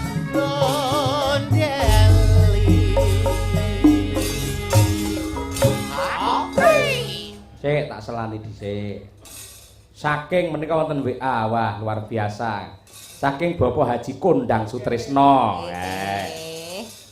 ndeli. Sik tak selani dhisik. Saking menika wonten WA, wah luar biasa. Saking Bapak Haji Kondang Sutrisno.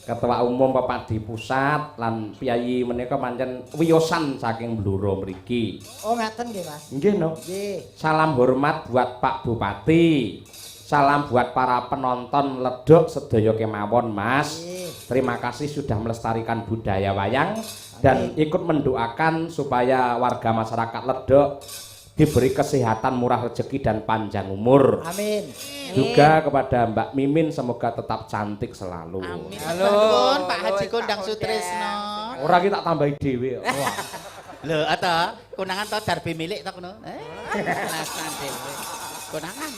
Ketua Umum Pepadi Pusat lan piyayi menika pancen wiyosan saking Blora mriki. Oh ngaten nggih, Mas. Nggih no. Nggih. Salam hormat buat Pak Bupati. Salam buat para penonton Ledok sedaya kemawon, Mas. Terima kasih sudah melestarikan budaya wayang dan ikut mendoakan supaya warga masyarakat Ledok diberi kesehatan, murah rezeki dan panjang umur. Amin. Juga kepada Mbak Mimin semoga tetap cantik selalu. Amin. Halo, Nuwun, Pak Haji nuwun, Kondang Pak Sutrisno. Ora ki tak tambahi dhewe. Wah. Lho, ata konangan to darbe milik to kono. Lasan dhewe. Konangan.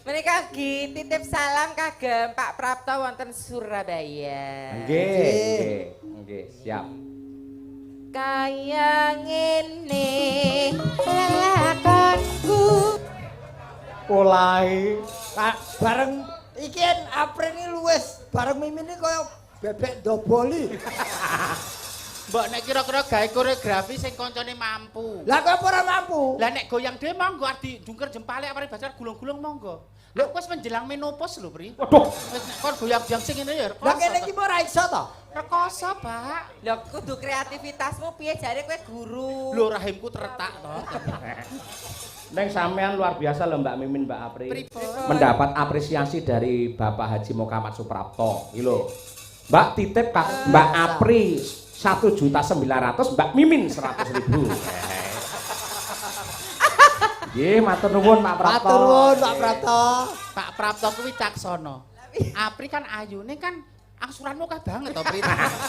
Menika nggih titip salam kagem Pak Prapto wonten Surabaya. Nggih, siap. Kaya ngene lakonku. Polahe Bareng iki April iki luwes bareng Mimin iki kaya bebek doboli. Mbok nek kira-kira gawe koreografi sing kancane mampu. Lah kok ora mampu? Lah nek goyang dhewe monggo arep dungker jempale arep bacar gulung-gulung monggo. Lho wis menjelang menopause lho, Pri. Waduh, Wis nek kon goyang-goyang sing ngene ya rekoso. Lah kene iki ora iso to? Rekoso, Pak. Lho kudu kreativitasmu piye jare kowe guru. Lho rahimku terletak to. Neng sampean luar biasa lho Mbak Mimin, Mbak Apri. Pripun? Mendapat apresiasi dari Bapak Haji Muhammad Suprapto. Iki lho. Mbak titip Mbak Apri 1.900.000, Mbak Mimin 100.000. Nggih, matur nuwun Pak Prapto. Matur nuwun Pak Prapto. Pak Prapto kuwi caksana. Apri kan ayune kan angsuranmu akeh banget to, Pri.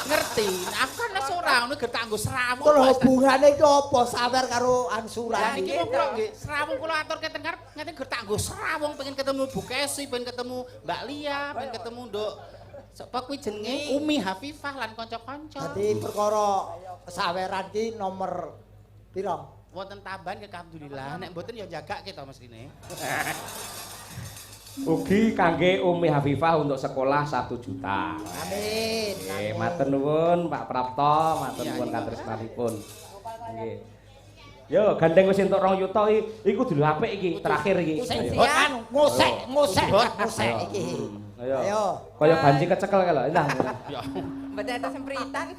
Ngerti. Aku kan wis ora ngono ger kanggo serawung. Terus hubungane iki apa sawer karo angsuran? Lah niki wong kula nggih serawung kula aturke tengkar ngene ger kanggo serawung pengen ketemu Bu Kesi, pengen ketemu Mbak Lia, pengen ketemu Nduk sapa kuwi jenenge Umi Hafifah lan kanca-kanca. Dadi perkara saweran ki nomor pira? Wonten tambahan ke alhamdulillah, nek mboten ya jagake to mestine. Ugi kangge Umi Hafifah untuk sekolah 1 juta. Amin. Nggih, matur nuwun Pak Prapto, matur nuwun katresnanipun. Nggih. Yo, gandeng wis entuk 2 yuta iku dulu apik iki, terakhir iki. Anu ngosek iki. Ayo. Kaya banci kecekel kalau. Lah. Ya. Mboten ada sempritan.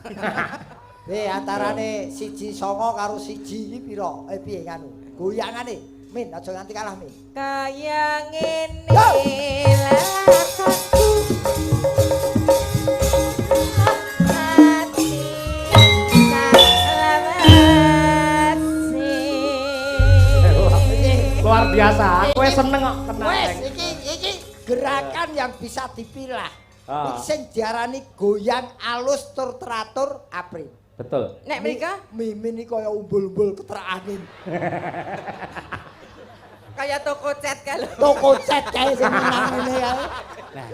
Antarane 1,9 karo 1 iki pira? Piye nganu? Goyangane. Min, aja nganti kalah, Min. Kaya ngene lakonku. Hati Luar biasa. Kowe seneng kok tenang. Wes, iki gerakan yang bisa dipilah. Ah. Iki sing diarani goyang alus tur teratur April. Betul. Nek mrika Mimin iki kaya umbul-umbul keterak angin. kaya toko cat kalau. Toko cat kae sing menang ngene kae. Nah.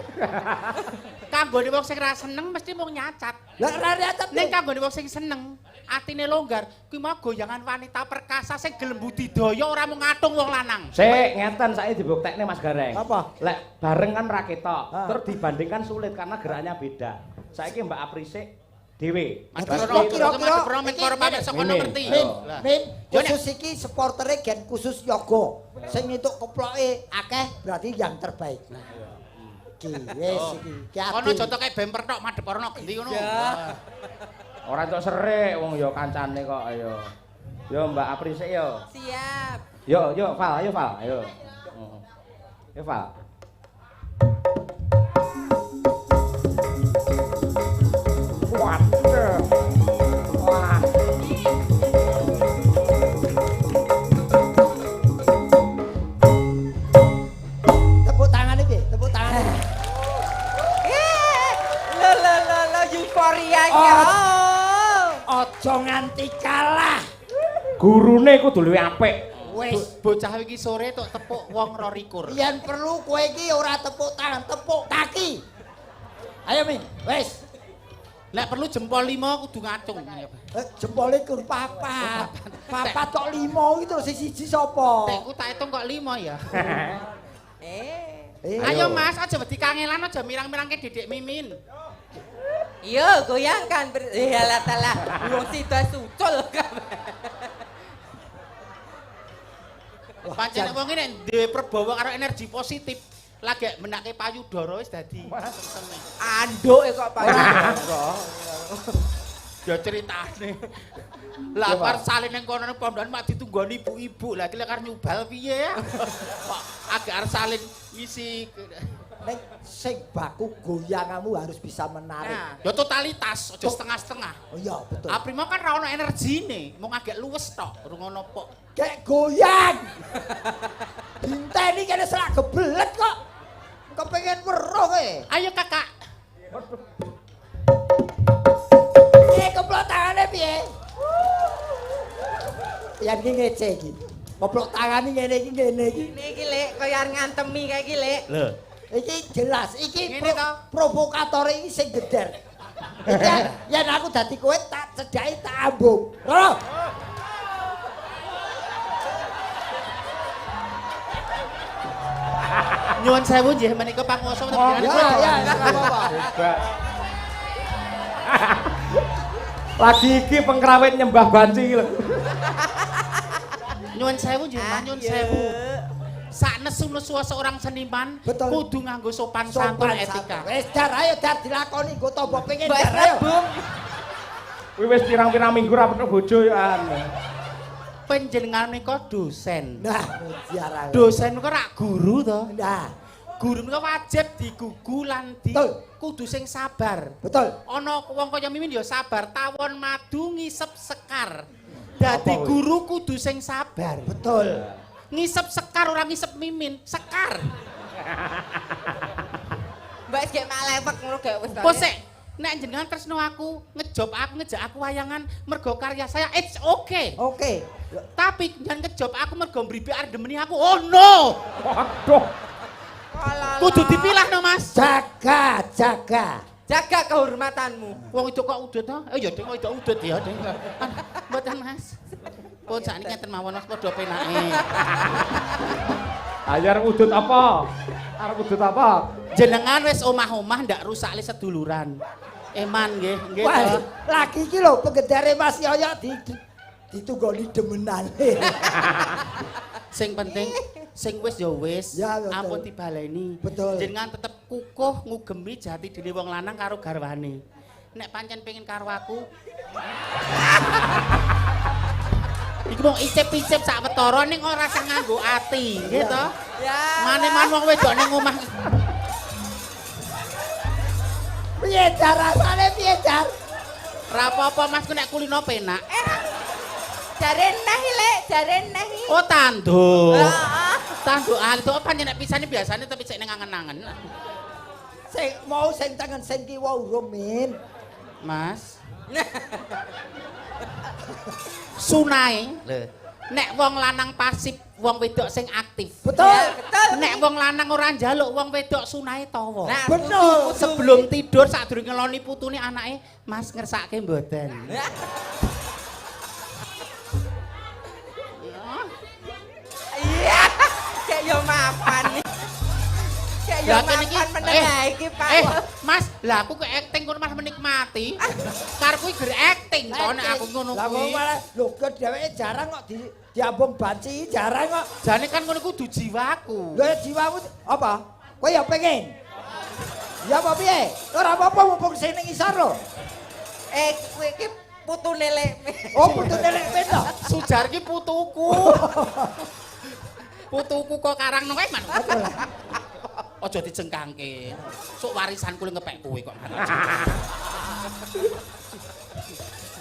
Kanggone wong sing ra seneng mesti mung nyacat. Lah ora nyatet. Ning kanggone wong sing seneng, atine longgar, kuwi mau goyangan wanita perkasa sing gelem budidaya ora mung ngatung wong lanang. Sik, ngeten saiki dibuktekne Mas Gareng. Apa? Lek bareng kan ra ketok, Ah. terus dibandingkan sulit karena geraknya beda. Saiki Mbak Apri sik dhewe. Mas Terus Brono, kira-kira Mas Brono men karo pamit saka Mimin. ngerti. Min, Lah. Min, Yo, nek- khusus iki supportere gen khusus yoga. Sing entuk keploke akeh berarti yang terbaik. Iki wis iki. Ki Kono adil. contoh kayak bemper tok madhep kono gendi ngono. Ora entuk serik wong ya kancane kok ayo. Yo Mbak Apri sik yo. Siap. Yo Val, ayo Val, ayo. Yo Val. Waduh. Wah. Tepuk tangane piye? Tepuk tangane. Lo euforianya. Aja nganti kalah. Gurune kudu luwih apik. Wis, Bocah iki sore tok tepuk wong 22. yen perlu kowe iki ora tepuk tangan, tepuk kaki. Ayo Min, wis. Nek perlu jempol 5 kudu ngacung. Jempole kur papat. Papat kok 5 iki terus siji sapa? Tekku tak hitung kok 5 ya. Ayo. Ayo Mas, aja wedi kangelan aja mirang-mirangke Dedek Mimin. Iya, goyangkan. Yalah talah. Wong sida sucul kabeh. Pancen wong iki nek duwe perbawa karo energi positif, lagi menake payudara wis dadi seneng. Anduke kok payudara. Ya ceritane. Lah par salin ning kono ning pondokan mak ditunggoni ibu-ibu. Lah iki lek arep nyubal piye ya? Kok agak arep salin ngisi. Nek sing baku goyanganmu harus bisa menarik. Nah. Ya totalitas, aja setengah-setengah. Oh iya, betul. Aprimo kan ra ono energine, mung agak luwes tok, urung ono pok. Kayak goyang. Dinteni kene selak gebelet kok. Kepengen weruh kowe. Ayo Kakak. Piye keplok tangane piye? Yang iki ngece iki. Goblok tangane ngene iki ngene iki. Iki Lek kaya arep ngantemi kae iki Lek. Lho. Iki jelas iki Ngene to. provokator iki sing geder. Iki yen aku dadi kowe tak cedhaki tak ambung. Lho. Nyuwun sewu nggih menika panguwasa wonten Ya panjenengan. ya enggak apa-apa. Hebat. Lagi iki pengkrawit nyembah banci iki lho. Nyuwun sewu nggih, Mas, nyuwun sewu. Sak nesu-nesu seorang seniman Betul. kudu nganggo sopan santun etika. Wis dar ayo dar dilakoni nggo tombo pengen Mbak dar ayo. Bung. Kuwi wis pirang-pirang minggu ra petuk bojo ya an. Panjenengan menika dosen. Nah, ziarah. Dosen kok rak guru to. Nah, Guru menika wajib digugu lan Betul. kudu sing sabar. betul. Ana wong kaya mimin ya sabar, tawon madu ngisep sekar. Dadi Apa kuwi? guru kudu sing sabar. Betul. Ngisep sekar ora ngisep mimin, sekar. Mbak gek malewek ngono gak wis. Kok sik nek jenengan tresno aku, ngejak aku wayangan mergo karya saya, it's okay. Oke. Tapi jangan ngejob aku mergo mripi arep demeni aku. Oh no. Waduh. Kudu dipilah no, Mas. Jaga, jaga. Jaga kehormatanmu. Wong itu kok udut to? Ya ding kok itu udut ya, ding. Mboten, Mas. Pun sakniki ngeten mawon Mas padha penake. Ayo arep udut apa? Arep udut apa? Jenengan wis omah-omah ndak rusakle seduluran. Eman nggih, nggih Wah, to. lagi iki lho pengendare Mas Yoyo ditunggoni demenane. Sing penting sing wis ya wis, Ya, betul. ampun dibaleni. Betul. Jenengan tetep kukuh ngugemi jati diri wong lanang karo garwane. Nek pancen pengen karo aku, iku mung icip-icip sak wetara ning ora sing nganggo ati, nggih to? Ya. Mane-mane wong wedok ning omah. Piye jar rasane piye jar? Ra apa-apa Mas ku nek kulino penak. Jare neh Lek, jare neh. Oh tanduk. Heeh. Tanduk alto pancen nek pisane biasane tapi sik ning angen-angen. Sing mau sing tangan sing kiwa urung min. Mas. Sunae, lho. Nek wong lanang pasif, wong wedok sing aktif. Betul. Betul. Nek wong lanang ora njaluk, wong wedok sunae tawa. Nah, Betul. Sebelum tidur sadurunge ngeloni putune anake, Mas ngersake mboten. Iya. Kayak yo mapan. Kayak yo Lah kene iki mapan menengah iki, Pak. Mas, lah aku ke acting kono Mas menikmati. Karepku iki ger acting to nek aku ngono Lah kok kuwi. malah lho ke dheweke jarang kok diambung banci, jarang kok. Jane kan ngono kudu jiwaku. Lho jiwamu apa? Kowe ya pengen. Ya apa piye? Ora apa-apa mumpung sing ning isor lho. Kowe iki putune Lek. Oh, putu nelek pento. Sujar ki putuku. Putuku kok karang nang man. Aja dijengkangke. Sok warisanku ngepek kowe kok.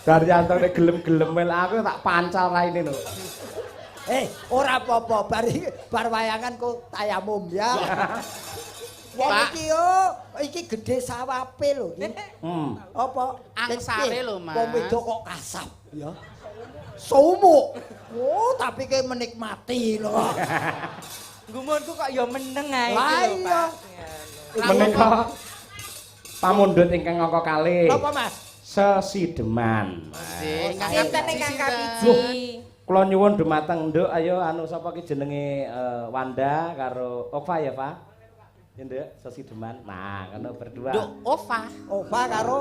Daryanto nek gelem-gelem mel aku tak pancal raine lho. Ora apa-apa, bar wayangan kok tayamum ya. Wong Pak. iki yo, iki gedhe sawape lho iki. Apa? Angsare lho, Mas. Wong wedok kok kasap ya. Sumuk. Oh, tapi ke menikmati lho. Gumunku kok yo meneng ae Lah iki lho, iya. Pak. Menika pamundhut ingkang angka kalih. Apa, Mas? Sesideman. Sinten ingkang kapiji? Kula nyuwun dumateng Nduk, ayo anu sapa ki jenenge Wanda karo Ova ya, Pak? Ya, Nduk, Sesideman. Nah, ngono berdua. Nduk Ova. Ova karo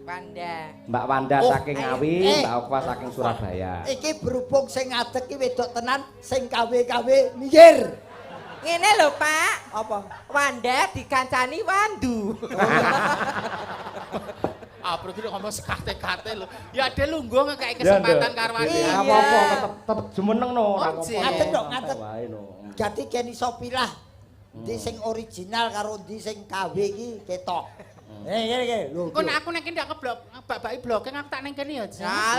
Wanda. Mbak Wanda Oh, saking Ngawi, Mbak Ova saking Surabaya. iki berhubung sing ngadeg ki wedok tenan, sing kawe-kawe minggir. Ngene lho, Pak. Apa? Wanda dikancani Wandu. Ah, bro iki ngomong sekate-kate lho. Ya ade lungguh ngekek Ya, kesempatan Nduk. karo Iya. Ya apa-apa, tetep jumeneng no, ora Oh, apa-apa. Jek. Ngadeg, Nduk, ngadeg. Wae no. Jadi ken iso pilah. Ndi sing original karo ndi sing KW iki ketok. Ngene lho. Kok nek aku nek ndak keblok, bak-baki blocking aku tak ning kene ya. Jan.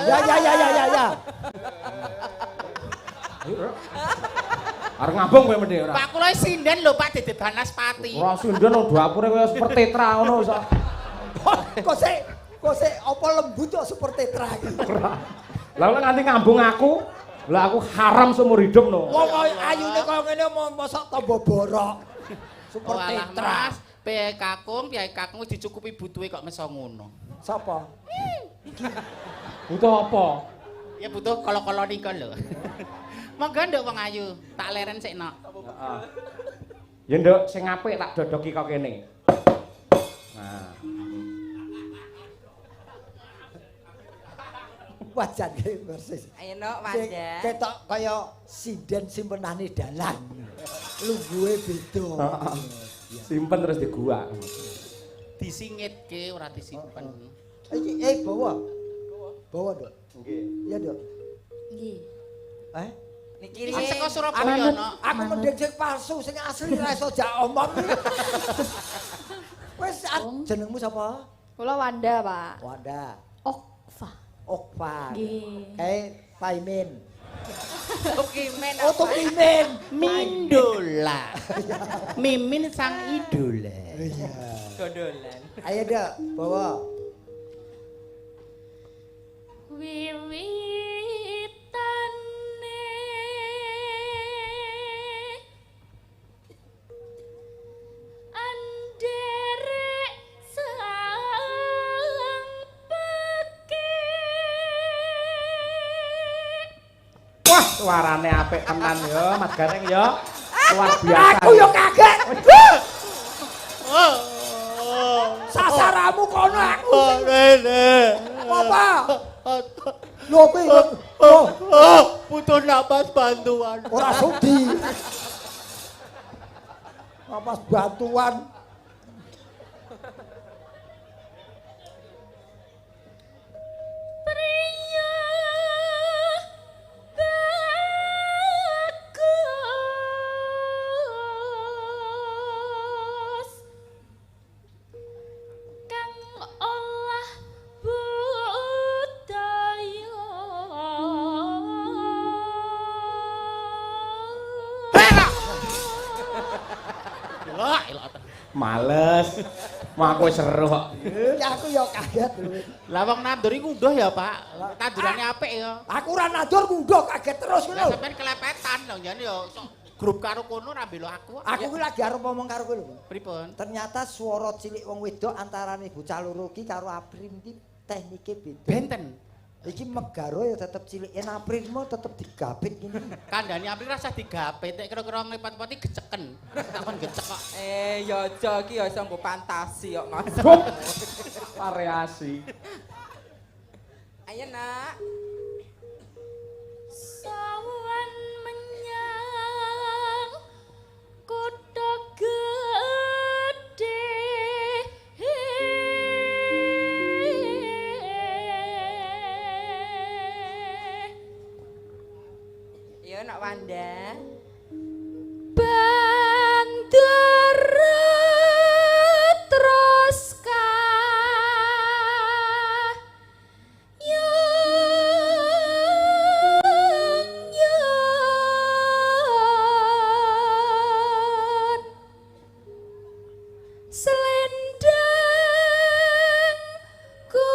Ya. Arep ngambung kowe mendhe ora. Pak kula sinden lho Pak Dede Banaspati. Ora sinden nang dapure kaya seperti tetra ngono iso. Kok sik apa lembut kok seperti tetra iki. Lah kok nganti ngambung aku. Lah aku haram seumur hidup no. Wong ayune kaya ngene mosok tambah borok. Super Alah tetra. Mas, piye kakung wis dicukupi butuhe kok meso ngono. Sapa? Butuh apa? Ya butuh kolo-kolo niku lho. Monggo nduk wong ayu, tak leren sik nok. Heeh. Ya nduk sing apik tak dodoki kok kene. Nah. Wajane persis. Ayo nok Wanda. Ketok kaya sinden simpenane dalan. Lungguhe beda. Simpen terus di gua. Disingitke ora disimpen. Bawa. Bawa, Dok. Nggih. Iya, Dok. Nggih. Niki Iki saka Surabaya nok. Aku mending sing palsu, sing asli ra iso jak omong. Wes jenengmu sapa? Kula Wanda, Pak. Wanda. Okfa. Okpa. Nggih. Paimin. Tukimen. Oh, Tukimin. Mindola. Mimin sang idola. Iya. Dodolan. Ayo, Dok, bawa. Wiwitane anderek sang peke. Wah, suarane apik tenan ya, Mas Gareng ya. Luar biasa. Aku yo kaget. Sasaramu kono aku. Apa? Lho kuwi Butuh napas bantuan. ora sudi. Napas bantuan. Priya bagus kang olah budaya. Males. Mau aku seru kok. Ya aku yo kaget lho. Lah wong nandur iku nduh ya, Pak. Tandurane apik ya. Aku ora nandur ngunduk kaget terus Lah lho. sampean kelepetan lho jane yo sok grup karo kono ra bela aku. Aku kuwi lagi arep ngomong karo kowe lho. Pripun? Ternyata swara cilik wong wedok antarane bocah loro iki karo Aprim iki teknike beda. Benten. Iki Megaro ya tetep cilik, Aprimmu tetep digapit gini. Kandhane apri rasa digapit nek kira-kira nglipat-lipati geceken. Takon gecek kok. Ya aja iki ya iso nggo fantasi kok Mas. Variasi. Ayo nak. Sawan menyang kutha gedhe. Yo nak Wanda. Bandara Troska yang selendang kuning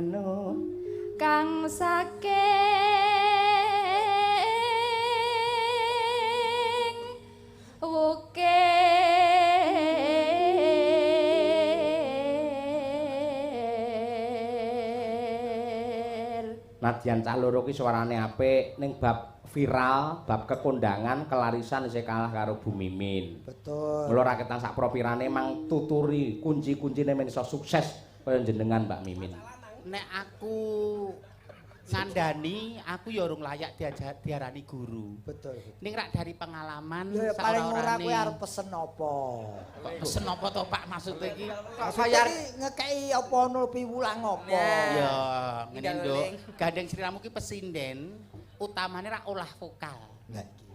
No. kang saking wukir. Nadyan cah loro ki suarane apik ning bab viral, bab kekondangan, kelarisan isih kalah karo Bu Mimin. Betul. Mula rakyatan sak propirane mang tuturi kunci-kuncine men iso sukses kaya jenengan Mbak Mimin. Nek aku ngandani, aku ya urung layak diarani guru. Betul. Ning rak dari pengalaman Ya paling ora saora-orane. kowe arep pesen apa? Kok pesen apa to Pak maksudnya iki? Maksudnya iki ngekei apa ono piwulang apa? Ya, ngene Tidak Nduk. leleng. Gandeng Sriramu ki pesinden, utamane rak olah vokal. Lah iki.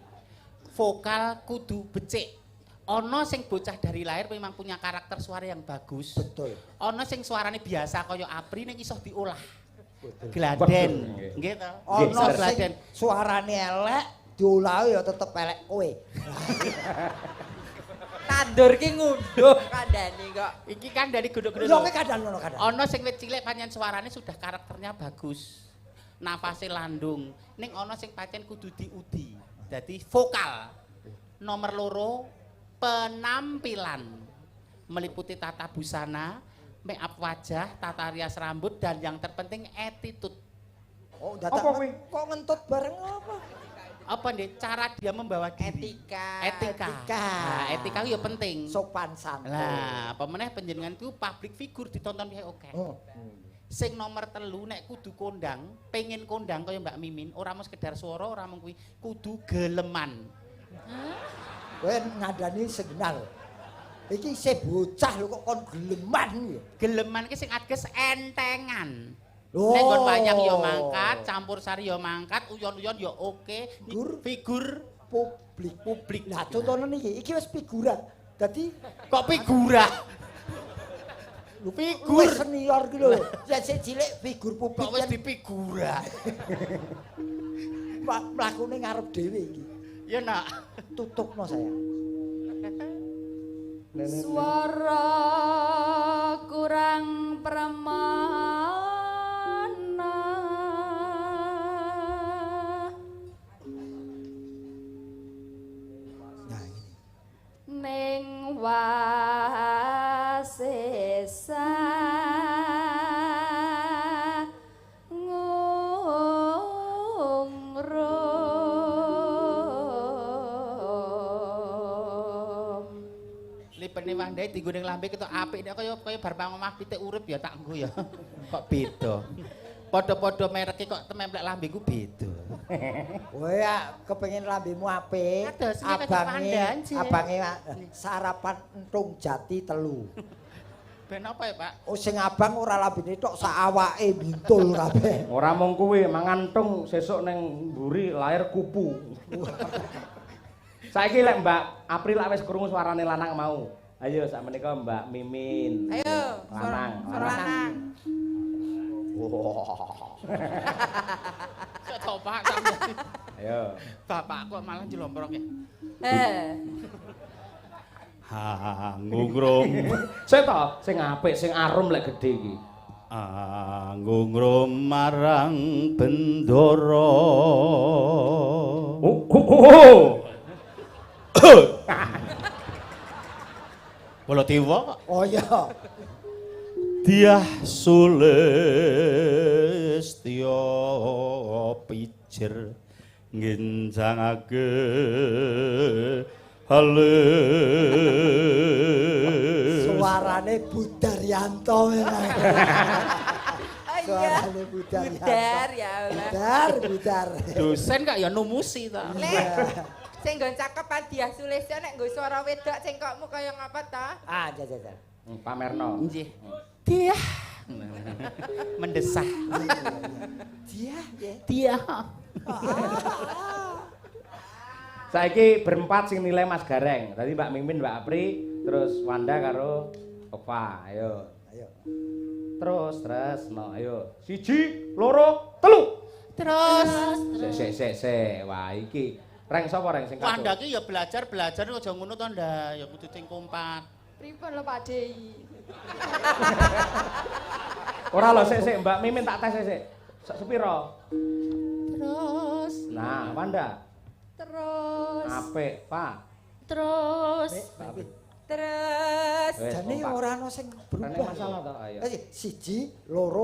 Vokal kudu becik. Ana sing bocah dari lahir memang punya karakter suara yang bagus. Betul. Ana sing suarane biasa kaya Apri ning iso diolah. Betul. Gladen, nggih to. Ono Iso sing gladen. suarane elek diolah ya tetep elek kowe. Tandur ki ngunduh kandhane kok. Iki kan dari guduk-guduk. Yo kowe kandhan ngono kandhan. Ono sing wit cilik pancen suarane sudah karakternya bagus. Nafase landung. Ning ono sing pancen kudu diudi. Dadi vokal. Nomor loro penampilan. Meliputi tata busana, make up wajah, tata rias rambut dan yang terpenting attitude. Oh, Apa kuwi? kok ngentut bareng apa? Apa nih cara dia membawa diri? Etika. Nah, etika itu ya penting. Sopan santun. Lah, apa meneh panjenengan ku public figure ditonton piye oke. Oh. Sing nomor 3 nek kudu kondang, pengen kondang kaya Mbak Mimin, ora mung sekedar swara, ora mung kuwi, kudu geleman. Kowe ngandani signal. Iki isih bocah lho kok kon geleman ya. Geleman ki sing ateges entengan. Oh. Nek nggon wayang ya mangkat, campur sari ya mangkat, uyon-uyon ya oke. Figur publik. Lah contohnya iki wis figuran. Dadi kok figura? figur senior ki lho. Ya sik cilik figur publik Kok wis dipigura. mlakune ngarep dhewe iki. Ya nak. Tutupno sayang. Swara kurang pramana ning wasesa ngungrum Lipene wandai dienggo ning lambe ketok apik nek kaya bar pangomah pitik urip ya tak nggo ya. Kok beda. Padha-padha mereke kok tememplek lambe ku beda. Kowe ya kepengin lambemu apik. Ados, iki kaya pandan, Ci. Abange sarapan entung jati telu. Ben apa ya, Pak? Oh sing abang ora lambene tok sak awake bintul kabeh. Ora mung kuwi, mangan tung sesuk ning mburi lahir kupu. Saiki lek Mbak April lak wis krungu suarane lanang mau. Ayo sak menika Mbak Mimin. Ayo, lanang. lanang. Kok to, Pak? Sampe. Ayo. Bapak kok malah jelomprok ya. Ngungrum Sik to, sing apik, sing arum lek gedhe iki. ngungrum marang bendara Baladewa kok Oh iya. Diah Sulistya pijer ngenjangake halus Suarane Budaryanto memang. Iya. Suarane Budaryanto. Budar ya Allah. Budar. Dosen kak ya numusi ta. Lek sing nggon cakepan Diah Sulistya nek nggo swara wedok cengkokmu kaya ngapa ta? Ah, jajan. Pamerno. Nggih. Dia mendesah. Dia ya. Dia. Saiki berempat sing nilai Mas Gareng. Tadi Mbak Mimin, Mbak Apri, terus Wanda karo Ova. Ayo. Ayo. Terus no, ayo. 1, 2, 3. Terus Sik. Wah, iki reng sapa reng sing Wanda katuk? ki ya belajar aja ngono to ndak, ya kudu sing kompak. pripun lho Pak Dei Ora lho, sik Mbak Mimin tak tes sik. Sepiro? Terus Nah, Wanda. terus Apik, Pak. terus Terus Wes, Jane kompak. ora ana sing Rene berubah. masalah to, ayo. 1, 2,